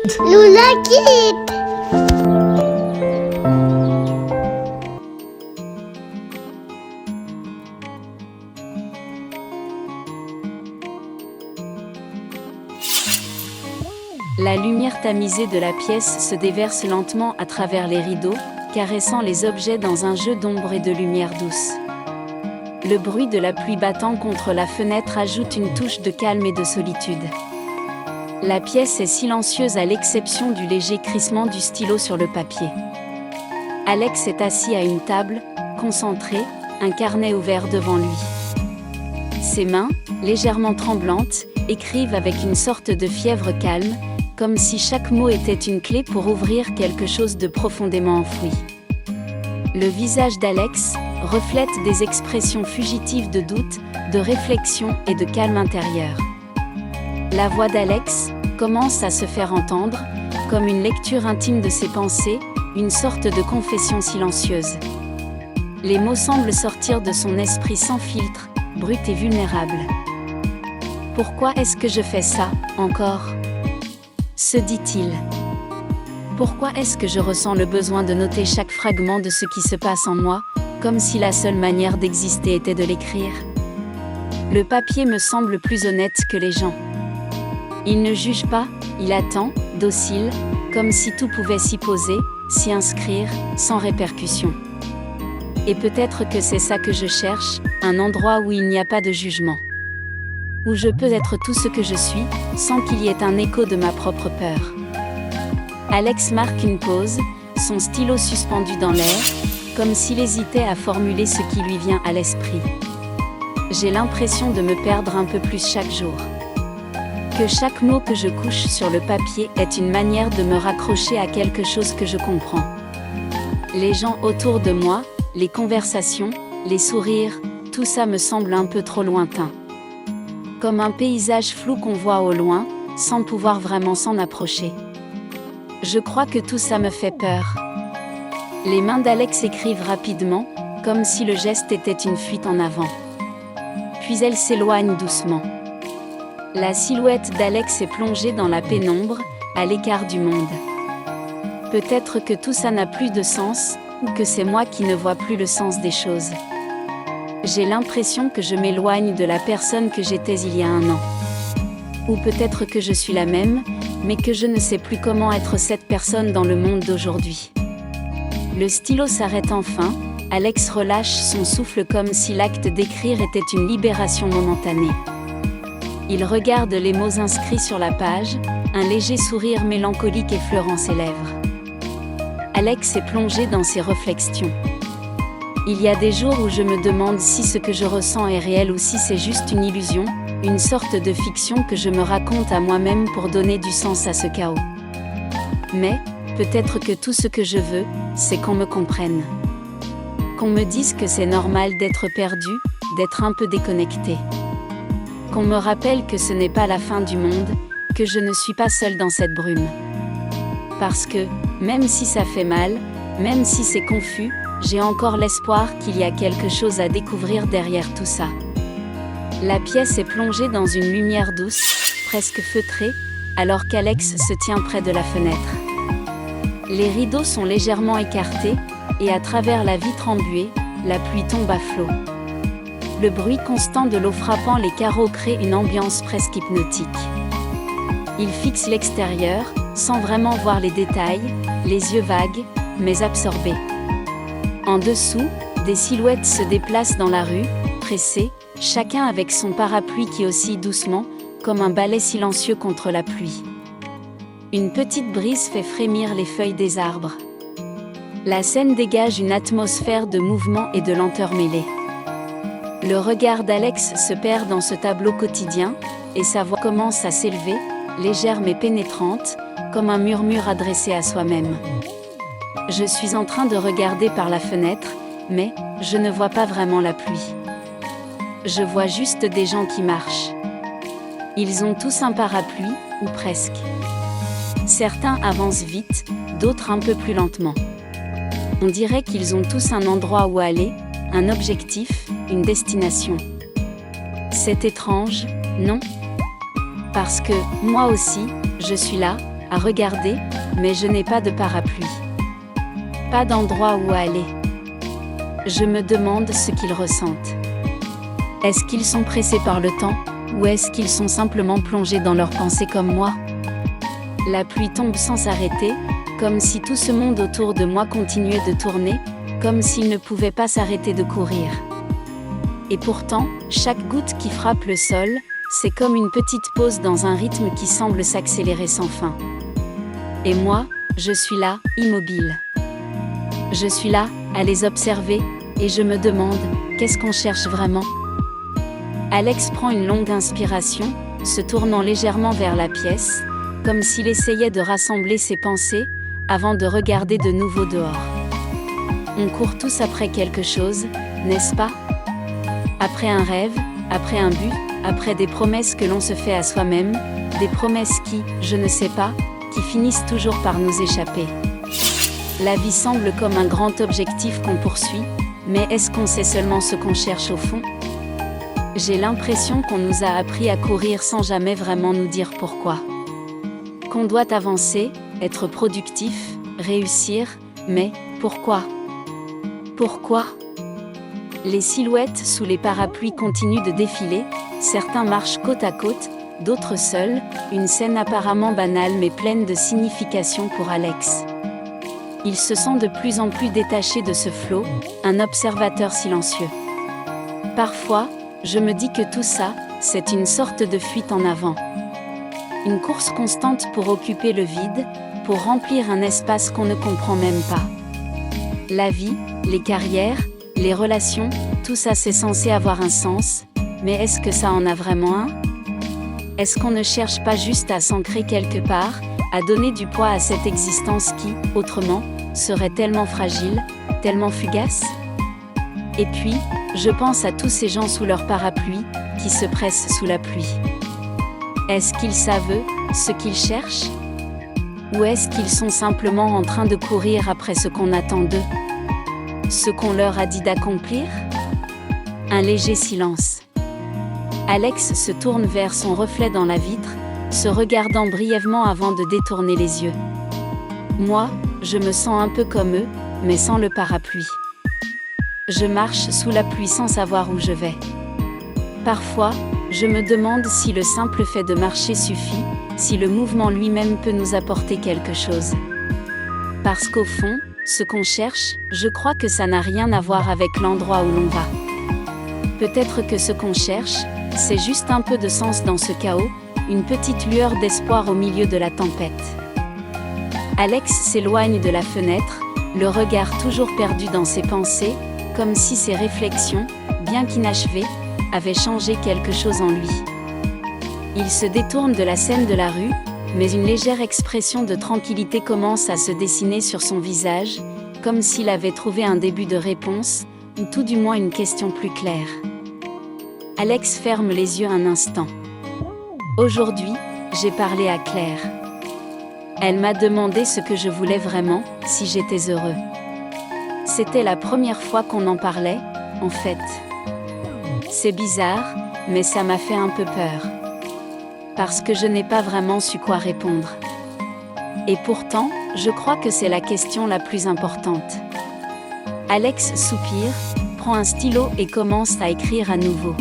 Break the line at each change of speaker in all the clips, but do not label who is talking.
Lula Kid.
La lumière tamisée de la pièce se déverse lentement à travers les rideaux, caressant les objets dans un jeu d'ombre et de lumière douce. Le bruit de la pluie battant contre la fenêtre ajoute une touche de calme et de solitude. La pièce est silencieuse à l'exception du léger crissement du stylo sur le papier. Alex est assis à une table, concentré, un carnet ouvert devant lui. Ses mains, légèrement tremblantes, écrivent avec une sorte de fièvre calme, comme si chaque mot était une clé pour ouvrir quelque chose de profondément enfoui. Le visage d'Alex reflète des expressions fugitives de doute, de réflexion et de calme intérieur. La voix d'Alex commence à se faire entendre, comme une lecture intime de ses pensées, une sorte de confession silencieuse. Les mots semblent sortir de son esprit sans filtre, brut et vulnérable. « Pourquoi est-ce que je fais ça, encore ?» se dit-il. Pourquoi est-ce que je ressens le besoin de noter chaque fragment de ce qui se passe en moi, comme si la seule manière d'exister était de l'écrire? Le papier me semble plus honnête que les gens. Il ne juge pas, il attend, docile, comme si tout pouvait s'y poser, s'y inscrire, sans répercussion. Et peut-être que c'est ça que je cherche, un endroit où il n'y a pas de jugement. Où je peux être tout ce que je suis, sans qu'il y ait un écho de ma propre peur. Alex marque une pause, son stylo suspendu dans l'air, comme s'il hésitait à formuler ce qui lui vient à l'esprit. J'ai l'impression de me perdre un peu plus chaque jour. Que chaque mot que je couche sur le papier est une manière de me raccrocher à quelque chose que je comprends. Les gens autour de moi, les conversations, les sourires, tout ça me semble un peu trop lointain. Comme un paysage flou qu'on voit au loin, sans pouvoir vraiment s'en approcher. Je crois que tout ça me fait peur. Les mains d'Alex écrivent rapidement, comme si le geste était une fuite en avant. Puis elles s'éloignent doucement. La silhouette d'Alex est plongée dans la pénombre, à l'écart du monde. Peut-être que tout ça n'a plus de sens, ou que c'est moi qui ne vois plus le sens des choses. J'ai l'impression que je m'éloigne de la personne que j'étais il y a un an. Ou peut-être que je suis la même, mais que je ne sais plus comment être cette personne dans le monde d'aujourd'hui. Le stylo s'arrête enfin, Alex relâche son souffle comme si l'acte d'écrire était une libération momentanée. Il regarde les mots inscrits sur la page, un léger sourire mélancolique effleurant ses lèvres. Alex est plongé dans ses réflexions. Il y a des jours où je me demande si ce que je ressens est réel ou si c'est juste une illusion, une sorte de fiction que je me raconte à moi-même pour donner du sens à ce chaos. Mais, peut-être que tout ce que je veux, c'est qu'on me comprenne. Qu'on me dise que c'est normal d'être perdu, d'être un peu déconnecté. Qu'on me rappelle que ce n'est pas la fin du monde, que je ne suis pas seule dans cette brume. Parce que, même si ça fait mal, même si c'est confus, j'ai encore l'espoir qu'il y a quelque chose à découvrir derrière tout ça. La pièce est plongée dans une lumière douce, presque feutrée, alors qu'Alex se tient près de la fenêtre. Les rideaux sont légèrement écartés, et à travers la vitre embuée, la pluie tombe à flots. Le bruit constant de l'eau frappant les carreaux crée une ambiance presque hypnotique. Il fixe l'extérieur, sans vraiment voir les détails, les yeux vagues, mais absorbés. En dessous, des silhouettes se déplacent dans la rue, pressées, chacun avec son parapluie qui oscille doucement, comme un balai silencieux contre la pluie. Une petite brise fait frémir les feuilles des arbres. La scène dégage une atmosphère de mouvement et de lenteur mêlée. Le regard d'Alex se perd dans ce tableau quotidien, et sa voix commence à s'élever, légère mais pénétrante, comme un murmure adressé à soi-même. Je suis en train de regarder par la fenêtre, mais je ne vois pas vraiment la pluie. Je vois juste des gens qui marchent. Ils ont tous un parapluie, ou presque. Certains avancent vite, d'autres un peu plus lentement. On dirait qu'ils ont tous un endroit où aller, un objectif, une destination. C'est étrange, non? Parce que, moi aussi, je suis là, à regarder, mais je n'ai pas de parapluie. Pas d'endroit où aller. Je me demande ce qu'ils ressentent. Est-ce qu'ils sont pressés par le temps, ou est-ce qu'ils sont simplement plongés dans leurs pensées comme moi? La pluie tombe sans s'arrêter, comme si tout ce monde autour de moi continuait de tourner, comme s'il ne pouvait pas s'arrêter de courir. Et pourtant, chaque goutte qui frappe le sol, c'est comme une petite pause dans un rythme qui semble s'accélérer sans fin. Et moi, je suis là, immobile. Je suis là, à les observer, et je me demande, qu'est-ce qu'on cherche vraiment? Alex prend une longue inspiration, se tournant légèrement vers la pièce, comme s'il essayait de rassembler ses pensées, avant de regarder de nouveau dehors. On court tous après quelque chose, n'est-ce pas? Après un rêve, après un but, après des promesses que l'on se fait à soi-même, des promesses qui, je ne sais pas, qui finissent toujours par nous échapper. La vie semble comme un grand objectif qu'on poursuit, mais est-ce qu'on sait seulement ce qu'on cherche au fond? J'ai l'impression qu'on nous a appris à courir sans jamais vraiment nous dire pourquoi. Qu'on doit avancer, être productif, réussir, mais pourquoi? Pourquoi? Les silhouettes sous les parapluies continuent de défiler, certains marchent côte à côte, d'autres seuls, une scène apparemment banale mais pleine de signification pour Alex. Il se sent de plus en plus détaché de ce flot, un observateur silencieux. Parfois, je me dis que tout ça, c'est une sorte de fuite en avant. Une course constante pour occuper le vide, pour remplir un espace qu'on ne comprend même pas. La vie, les carrières, les relations, tout ça c'est censé avoir un sens, mais est-ce que ça en a vraiment un? Est-ce qu'on ne cherche pas juste à s'ancrer quelque part, à donner du poids à cette existence qui, autrement, serait tellement fragile, tellement fugace? Et puis, je pense à tous ces gens sous leur parapluie, qui se pressent sous la pluie. Est-ce qu'ils savent, ce qu'ils cherchent? Ou est-ce qu'ils sont simplement en train de courir après ce qu'on attend d'eux? Ce qu'on leur a dit d'accomplir? Un léger silence. Alex se tourne vers son reflet dans la vitre, se regardant brièvement avant de détourner les yeux. Moi, je me sens un peu comme eux, mais sans le parapluie. Je marche sous la pluie sans savoir où je vais. Parfois, je me demande si le simple fait de marcher suffit, si le mouvement lui-même peut nous apporter quelque chose. Parce qu'au fond, ce qu'on cherche, je crois que ça n'a rien à voir avec l'endroit où l'on va. Peut-être que ce qu'on cherche, c'est juste un peu de sens dans ce chaos, une petite lueur d'espoir au milieu de la tempête. Alex s'éloigne de la fenêtre, le regard toujours perdu dans ses pensées, comme si ses réflexions, bien qu'inachevées, avaient changé quelque chose en lui. Il se détourne de la scène de la rue, mais une légère expression de tranquillité commence à se dessiner sur son visage, comme s'il avait trouvé un début de réponse, ou tout du moins une question plus claire. Alex ferme les yeux un instant. Aujourd'hui, j'ai parlé à Claire. Elle m'a demandé ce que je voulais vraiment, si j'étais heureux. C'était la première fois qu'on en parlait, en fait. C'est bizarre, mais ça m'a fait un peu peur. Parce que je n'ai pas vraiment su quoi répondre. Et pourtant, je crois que c'est la question la plus importante. Alex soupire, prend un stylo et commence à écrire à nouveau.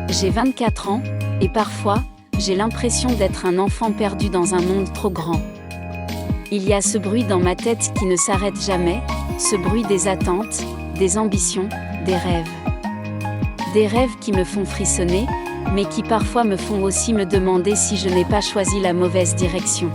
J'ai 24 ans, et parfois, j'ai l'impression d'être un enfant perdu dans un monde trop grand. Il y a ce bruit dans ma tête qui ne s'arrête jamais, ce bruit des attentes, des ambitions, des rêves. Des rêves qui me font frissonner, mais qui parfois me font aussi me demander si je n'ai pas choisi la mauvaise direction.